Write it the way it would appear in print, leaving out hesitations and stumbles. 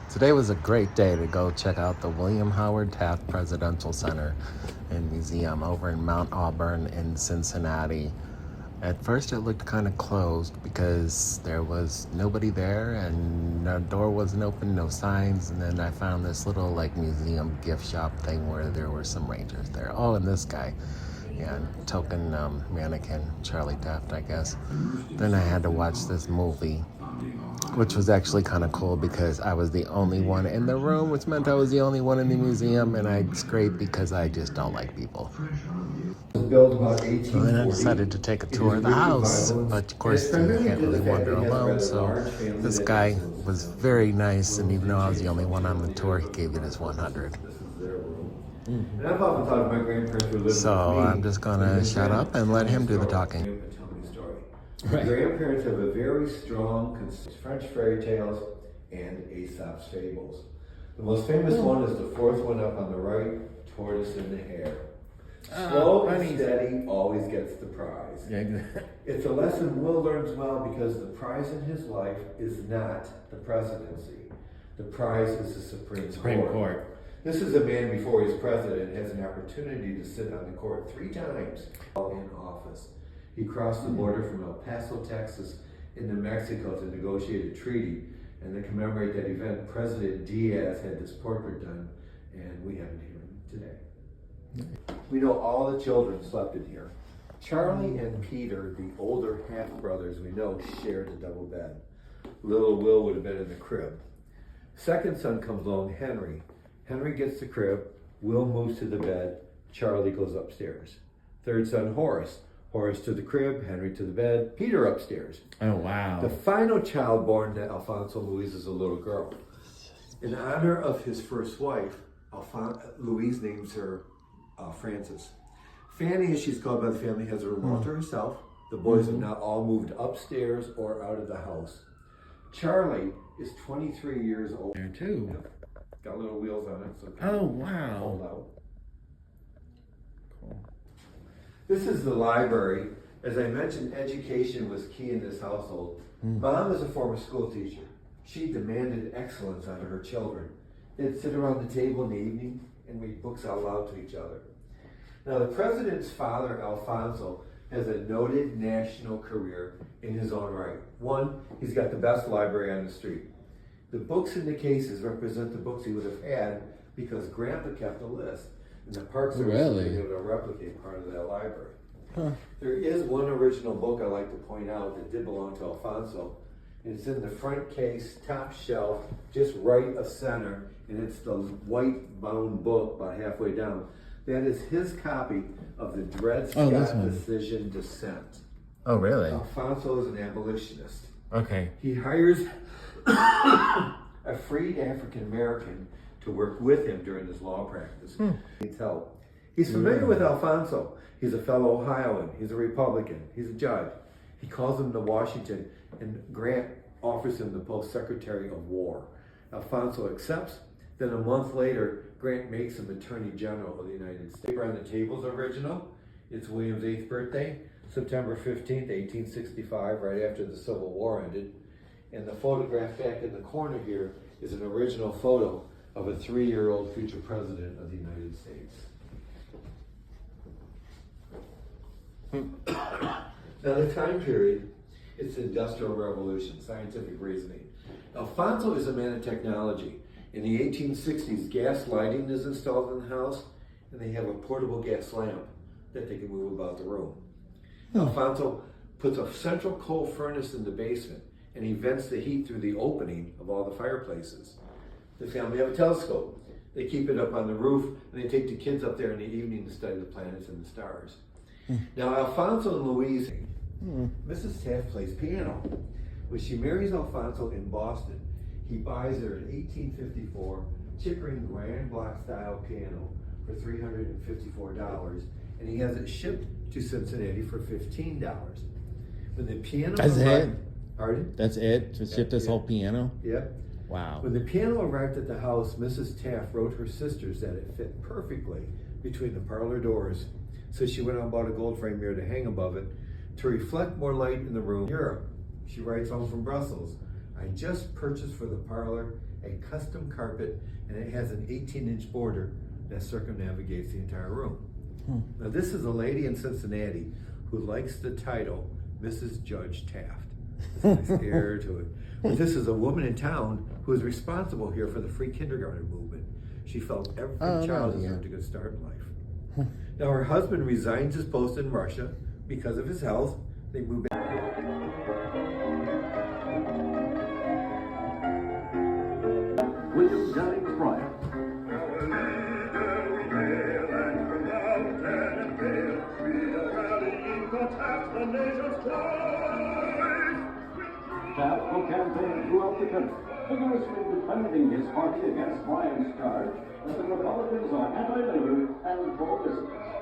Today was a great day to go check out the William Howard Taft Presidential Center and Museum over in Mount Auburn in Cincinnati. At first it looked kind of closed because there was nobody there and the door wasn't open, no signs, and then I found this little museum gift shop thing where there were some Rangers there. Oh, and this guy. Yeah, token mannequin, Charlie Taft, I guess. Then I had to watch this movie, which was actually kind of cool because I was the only one in the room, which meant I was the only one in the museum, and it's great because I just don't like people. So then I decided to take a tour of the house, but of course you can't really wander alone, so this guy was very nice, and even though I was the only one on the tour, he gave it his 100. And I've often thought my grandparents were living So I'm just gonna shut up and let him do the talking. My grandparents have a very strong French fairy tales and Aesop's fables. The most famous one is the fourth one up on the right, Tortoise and the Hare. Slow and steady always gets the prize. It's a lesson Will learns well because the prize in his life is not the presidency. The prize is the Supreme Court. This is a man before he's president has an opportunity to sit on the court 3 times while in office. He crossed the border from El Paso, Texas into Mexico to negotiate a treaty, and to commemorate that event, President Diaz had this portrait done, and we have it here today. We know all the children slept in here. Charlie and Peter, the older half-brothers we know, shared a double bed. Little Will would have been in the crib. Second son comes along, Henry. Henry gets the crib, Will moves to the bed, Charlie goes upstairs. Third son, Horace. Horace to the crib, Henry to the bed, Peter upstairs. Oh, wow. The final child born to Alfonso Louise is a little girl. In honor of his first wife, Louise names her Frances. Fanny, as she's called by the family, has a room all to herself. The boys have now all moved upstairs or out of the house. Charlie is 23 years old. There too. Yep. Got little wheels on it. So oh, wow. Hold out. Cool. This is the library. As I mentioned, education was key in this household. Mom was a former school teacher. She demanded excellence out of her children. They'd sit around the table in the evening and read books out loud to each other. Now, the president's father, Alfonso, has a noted national career in his own right. One, he's got the best library on the street. The books in the cases represent the books he would have had because Grandpa kept a list. And the Park Service was able to replicate part of that library. Huh. There is one original book I like to point out that did belong to Alfonso. And it's in the front case, top shelf, just right of center, and it's the white bound book about halfway down. That is his copy of the Dred Scott decision Dissent. Oh, really? Alfonso is an abolitionist. Okay. He hires a freed African American to work with him during his law practice. Needs help. He's familiar with Alfonso. He's a fellow Ohioan. He's a Republican. He's a judge. He calls him to Washington, and Grant offers him the post Secretary of War. Alfonso accepts. Then a month later, Grant makes him Attorney General of the United States. On the table's original. It's William's 8th birthday, September 15th, 1865, right after the Civil War ended. And the photograph back in the corner here is an original photo of a 3-year-old future president of the United States. Now the time period, it's the Industrial Revolution, scientific reasoning. Alfonso is a man of technology. In the 1860s, gas lighting is installed in the house, and they have a portable gas lamp that they can move about the room. Alfonso puts a central coal furnace in the basement, and he vents the heat through the opening of all the fireplaces. The family have a telescope. They keep it up on the roof, and they take the kids up there in the evening to study the planets and the stars. Now, Alfonso and Louise, Mrs. Taft plays piano. When she marries Alfonso in Boston, he buys her an 1854 Chickering Grand Block style piano for $354, and he has it shipped to Cincinnati for $15. When the piano Pardon? That's it? To ship this whole piano? Yep. Wow. When the piano arrived at the house, Mrs. Taft wrote her sisters that it fit perfectly between the parlor doors. So she went out and bought a gold frame mirror to hang above it to reflect more light in the room. Europe. She writes home from Brussels. I just purchased for the parlor a custom carpet, and it has an 18-inch border that circumnavigates the entire room. Now this is a lady in Cincinnati who likes the title Mrs. Judge Taft. There's a nice air to it. But this is a woman in town who is responsible here for the free kindergarten movement. She felt every child deserved a good start in life. Now her husband resigns his post in Russia because of his health. They moved back. William Jennings Bryan. Taft will campaign throughout the country, vigorously defending his party against Bryan's charge that the Republicans are anti-labor and pro-business.